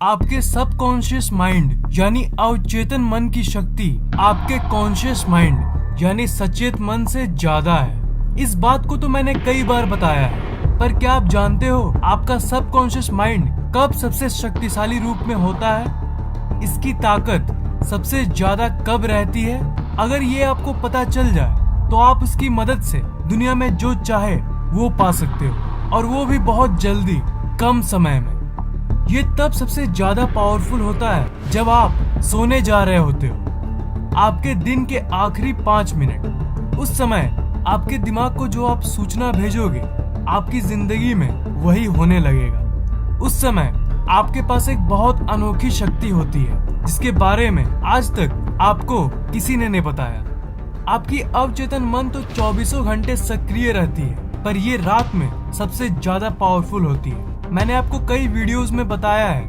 आपके subconscious mind यानी अवचेतन मन की शक्ति आपके कॉन्शियस माइंड यानी सचेत मन से ज्यादा है। इस बात को तो मैंने कई बार बताया है, पर क्या आप जानते हो आपका सबकॉन्शियस माइंड कब सबसे शक्तिशाली रूप में होता है? इसकी ताकत सबसे ज्यादा कब रहती है? अगर ये आपको पता चल जाए तो आप उसकी मदद से दुनिया में जो चाहे वो पा सकते हो, और वो भी बहुत जल्दी, कम समय में। ये तब सबसे ज्यादा पावरफुल होता है जब आप सोने जा रहे होते हो। आपके दिन के आखिरी 5 मिनट, उस समय आपके दिमाग को जो आप सूचना भेजोगे आपकी जिंदगी में वही होने लगेगा। उस समय आपके पास एक बहुत अनोखी शक्ति होती है जिसके बारे में आज तक आपको किसी ने नहीं बताया। आपकी अवचेतन मन तो 24 घंटे सक्रिय रहती है, पर ये रात में सबसे ज्यादा पावरफुल होती है। मैंने आपको कई वीडियोस में बताया है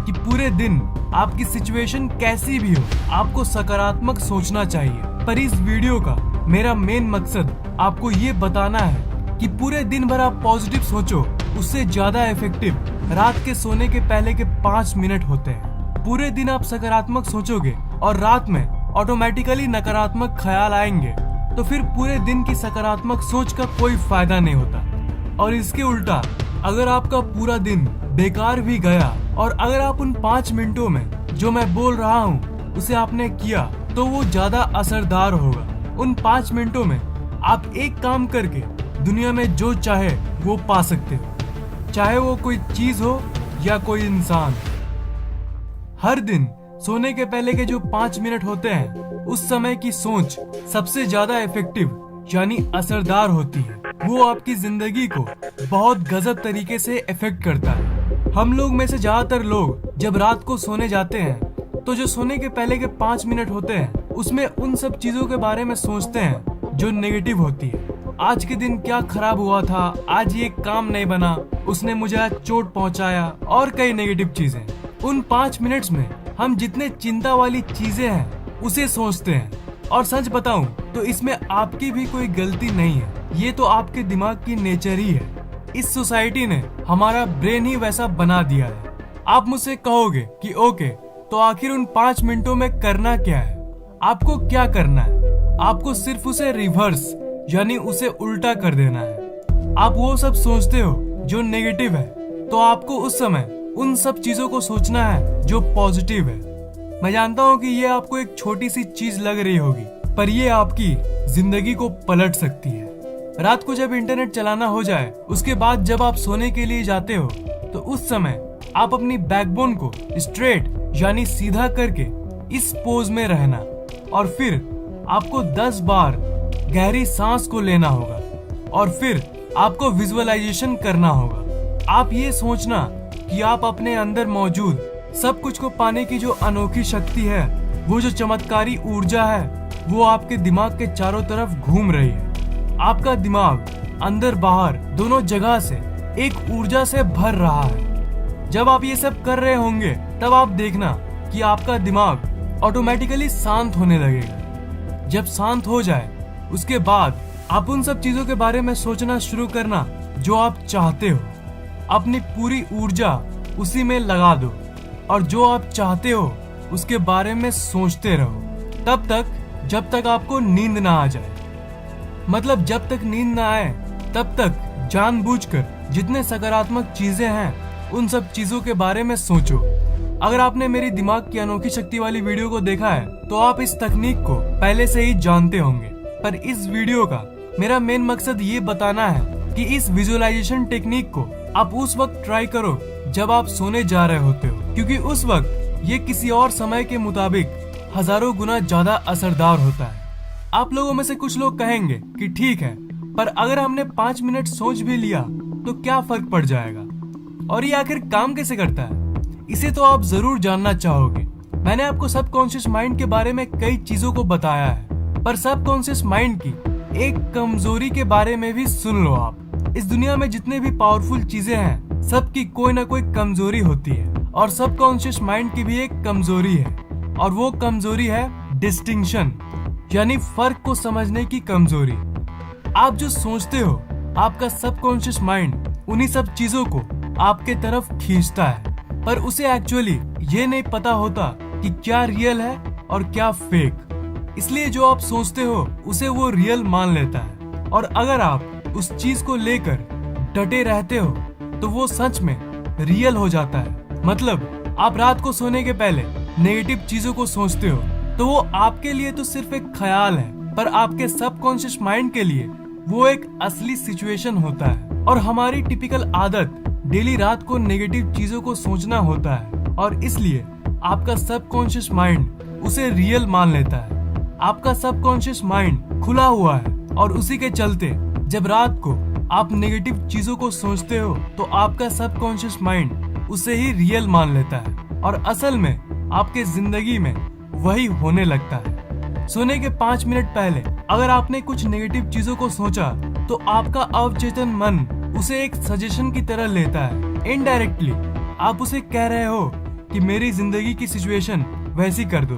कि पूरे दिन आपकी सिचुएशन कैसी भी हो, आपको सकारात्मक सोचना चाहिए। पर इस वीडियो का मेरा मेन मकसद आपको ये बताना है कि पूरे दिन भर आप पॉजिटिव सोचो, उससे ज्यादा इफेक्टिव रात के सोने के पहले के 5 मिनट होते हैं। पूरे दिन आप सकारात्मक सोचोगे और रात में ऑटोमेटिकली नकारात्मक ख्याल आएंगे, तो फिर पूरे दिन की सकारात्मक सोच का कोई फायदा नहीं होता। और इसके उल्टा अगर आपका पूरा दिन बेकार भी गया और अगर आप उन 5 मिनटों में जो मैं बोल रहा हूँ उसे आपने किया, तो वो ज्यादा असरदार होगा। उन 5 मिनटों में आप एक काम करके दुनिया में जो चाहे वो पा सकते हो, चाहे वो कोई चीज हो या कोई इंसान। हर दिन सोने के पहले के जो 5 मिनट होते हैं, उस समय की सोच सबसे ज्यादा इफेक्टिव यानी असरदार होती है। वो आपकी जिंदगी को बहुत गजब तरीके से इफेक्ट करता है। हम लोग में से ज्यादातर लोग जब रात को सोने जाते हैं तो जो सोने के पहले के 5 मिनट होते हैं उसमें उन सब चीजों के बारे में सोचते हैं जो नेगेटिव होती है। आज के दिन क्या खराब हुआ था, आज ये काम नहीं बना, उसने मुझे आज चोट पहुंचाया, और कई नेगेटिव चीजें। उन 5 मिनट्स में हम जितने चिंता वाली चीजें हैं उसे सोचते हैं। और सच बताऊं तो इसमें आपकी भी कोई गलती नहीं है, ये तो आपके दिमाग की नेचर ही है। इस सोसाइटी ने हमारा ब्रेन ही वैसा बना दिया है। आप मुझसे कहोगे कि ओके, तो आखिर उन 5 मिनटों में करना क्या है? आपको क्या करना है? आपको सिर्फ उसे रिवर्स यानी उसे उल्टा कर देना है। आप वो सब सोचते हो जो नेगेटिव है, तो आपको उस समय उन सब चीजों को सोचना है जो पॉजिटिव है। मैं जानता हूँ कि ये आपको एक छोटी सी चीज लग रही होगी, पर ये आपकी जिंदगी को पलट सकती है। रात को जब इंटरनेट चलाना हो जाए, उसके बाद जब आप सोने के लिए जाते हो, तो उस समय आप अपनी बैकबोन को स्ट्रेट यानी सीधा करके इस पोज में रहना, और फिर आपको 10 बार गहरी सांस को लेना होगा, और फिर आपको विजुअलाइजेशन करना होगा। आप ये सोचना कि आप अपने अंदर मौजूद सब कुछ को पाने की जो अनोखी शक्ति है, वो जो चमत्कारी ऊर्जा है, वो आपके दिमाग के चारों तरफ घूम रही है। आपका दिमाग अंदर बाहर दोनों जगह से एक ऊर्जा से भर रहा है। जब आप ये सब कर रहे होंगे, तब आप देखना कि आपका दिमाग ऑटोमेटिकली शांत होने लगेगा। जब शांत हो जाए, उसके बाद आप उन सब चीजों के बारे में सोचना शुरू करना जो आप चाहते हो। अपनी पूरी ऊर्जा उसी में लगा दो, और जो आप चाहते हो उसके बारे में सोचते रहो, तब तक जब तक आपको नींद ना आ जाए। मतलब जब तक नींद ना आए तब तक जानबूझकर जितने सकारात्मक चीजें हैं उन सब चीजों के बारे में सोचो। अगर आपने मेरी दिमाग की अनोखी शक्ति वाली वीडियो को देखा है तो आप इस तकनीक को पहले से ही जानते होंगे, पर इस वीडियो का मेरा मेन मकसद ये बताना है कि इस विजुअलाइजेशन टेक्निक को आप उस वक्त ट्राई करो जब आप सोने जा रहे होते हो, क्योंकि उस वक्त ये किसी और समय के मुताबिक हजारों गुना ज्यादा असरदार होता है। आप लोगों में से कुछ लोग कहेंगे कि ठीक है, पर अगर हमने 5 मिनट सोच भी लिया तो क्या फर्क पड़ जाएगा, और ये आखिर काम कैसे करता है? इसे तो आप जरूर जानना चाहोगे। मैंने आपको सबकॉन्शियस माइंड के बारे में कई चीजों को बताया है, पर सबकॉन्शियस माइंड की एक कमजोरी के बारे में भी सुन लो आप। इस दुनिया में जितने भी पावरफुल चीजें हैं, सबकी कोई ना कोई कमजोरी होती है, और सबकॉन्शियस माइंड की भी एक कमजोरी है, और वो कमजोरी है डिस्टिंक्शन यानी फर्क को समझने की कमजोरी। आप जो सोचते हो, आपका सबकॉन्शियस माइंड उन्हीं सब चीजों को आपके तरफ खींचता है। पर उसे एक्चुअली ये नहीं पता होता कि क्या रियल है और क्या फेक। इसलिए जो आप सोचते हो उसे वो रियल मान लेता है, और अगर आप उस चीज को लेकर डटे रहते हो तो वो सच में रियल हो जाता है। मतलब आप रात को सोने के पहले नेगेटिव चीजों को सोचते हो तो वो आपके लिए तो सिर्फ एक ख्याल है, पर आपके सबकॉन्शियस माइंड के लिए वो एक असली सिचुएशन होता है। और हमारी टिपिकल आदत डेली रात को नेगेटिव चीजों को सोचना होता है, और इसलिए आपका सबकॉन्शियस माइंड उसे रियल मान लेता है। आपका सबकॉन्शियस माइंड खुला हुआ है, और उसी के चलते जब रात को आप नेगेटिव चीजों को सोचते हो तो आपका सबकॉन्शियस माइंड उसे ही रियल मान लेता है, और असल में आपके जिंदगी में वही होने लगता है। सोने के 5 मिनट पहले अगर आपने कुछ नेगेटिव चीजों को सोचा तो आपका अवचेतन मन उसे एक सजेशन की तरह लेता है। इनडायरेक्टली आप उसे कह रहे हो कि मेरी जिंदगी की सिचुएशन वैसी कर दो।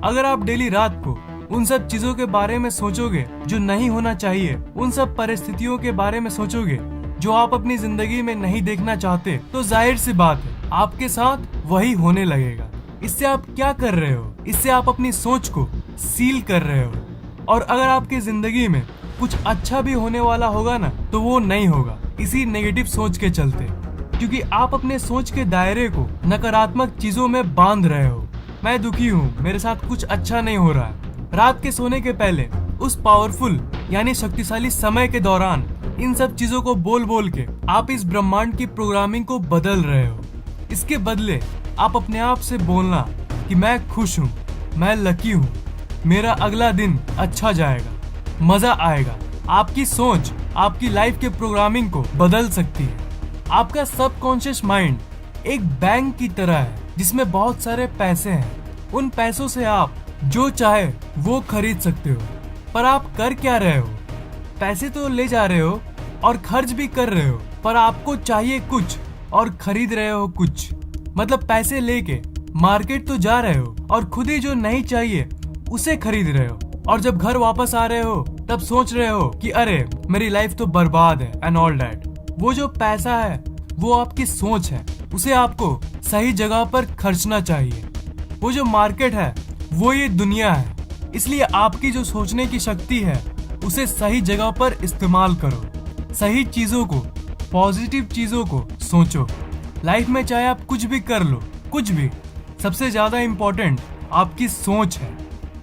अगर आप डेली रात को उन सब चीजों के बारे में सोचोगे जो नहीं होना चाहिए, उन सब परिस्थितियों के बारे में सोचोगे जो आप अपनी जिंदगी में नहीं देखना चाहते, तो जाहिर सी बात है आपके साथ वही होने लगेगा। इससे आप क्या कर रहे हो? इससे आप अपनी सोच को सील कर रहे हो, और अगर आपकी जिंदगी में कुछ अच्छा भी होने वाला होगा ना तो वो नहीं होगा इसी नेगेटिव सोच के चलते, क्योंकि आप अपने सोच के दायरे को नकारात्मक चीजों में बांध रहे हो। मैं दुखी हूँ, मेरे साथ कुछ अच्छा नहीं हो रहा है। रात के सोने के पहले उस पावरफुल यानी शक्तिशाली समय के दौरान इन सब चीजों को बोल बोल के आप इस ब्रह्मांड की प्रोग्रामिंग को बदल रहे हो। इसके बदले आप अपने आप से बोलना कि मैं खुश हूँ, मैं लकी हूँ, मेरा अगला दिन अच्छा जाएगा, मजा आएगा। आपकी सोच आपकी लाइफ के प्रोग्रामिंग को बदल सकती है। आपका सबकॉन्शियस माइंड एक बैंक की तरह है जिसमें बहुत सारे पैसे हैं। उन पैसों से आप जो चाहे वो खरीद सकते हो, पर आप कर क्या रहे हो? पैसे तो ले जा रहे हो और खर्च भी कर रहे हो, पर आपको चाहिए कुछ और खरीद रहे हो कुछ। मतलब पैसे लेके मार्केट तो जा रहे हो और खुद ही जो नहीं चाहिए उसे खरीद रहे हो, और जब घर वापस आ रहे हो तब सोच रहे हो कि अरे मेरी लाइफ तो बर्बाद है एंड ऑल दैट। वो जो पैसा है वो आपकी सोच है, उसे आपको सही जगह पर खर्चना चाहिए। वो जो मार्केट है वो ये दुनिया है, इसलिए आपकी जो सोचने की शक्ति है उसे सही जगह पर इस्तेमाल करो। सही चीजों को, पॉजिटिव चीजों को सोचो। लाइफ में चाहे आप कुछ भी कर लो, कुछ भी, सबसे ज्यादा इम्पोर्टेंट आपकी सोच है।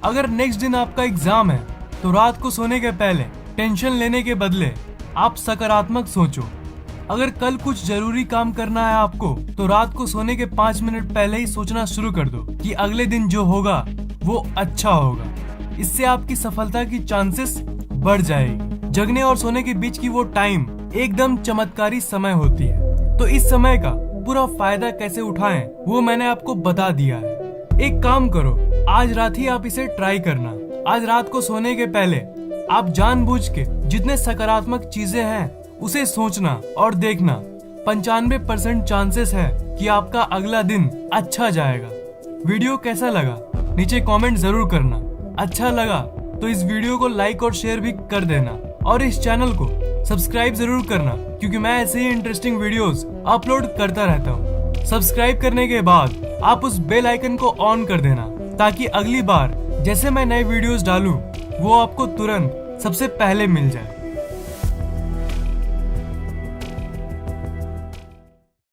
अगर नेक्स्ट दिन आपका एग्जाम है तो रात को सोने के पहले टेंशन लेने के बदले आप सकारात्मक सोचो। अगर कल कुछ जरूरी काम करना है आपको तो रात को सोने के 5 मिनट पहले ही सोचना शुरू कर दो कि अगले दिन जो होगा वो अच्छा होगा। इससे आपकी सफलता की चांसेस बढ़ जाएगी। जगने और सोने के बीच की वो टाइम एकदम चमत्कारी समय होती है। तो इस समय का पूरा फायदा कैसे उठाएं वो मैंने आपको बता दिया है। एक काम करो, आज रात ही आप इसे ट्राई करना। आज रात को सोने के पहले आप जानबूझ के जितने सकारात्मक चीजें हैं उसे सोचना और देखना। 95% चांसेस है कि आपका अगला दिन अच्छा जाएगा। वीडियो कैसा लगा नीचे कमेंट जरूर करना। अच्छा लगा तो इस वीडियो को लाइक और शेयर भी कर देना, और इस चैनल को सब्सक्राइब जरूर करना, क्योंकि मैं ऐसे ही इंटरेस्टिंग वीडियोस अपलोड करता रहता हूँ। सब्सक्राइब करने के बाद आप उस बेल आइकन को ऑन कर देना, ताकि अगली बार जैसे मैं नए वीडियोस डालूं वो आपको तुरंत सबसे पहले मिल जाए।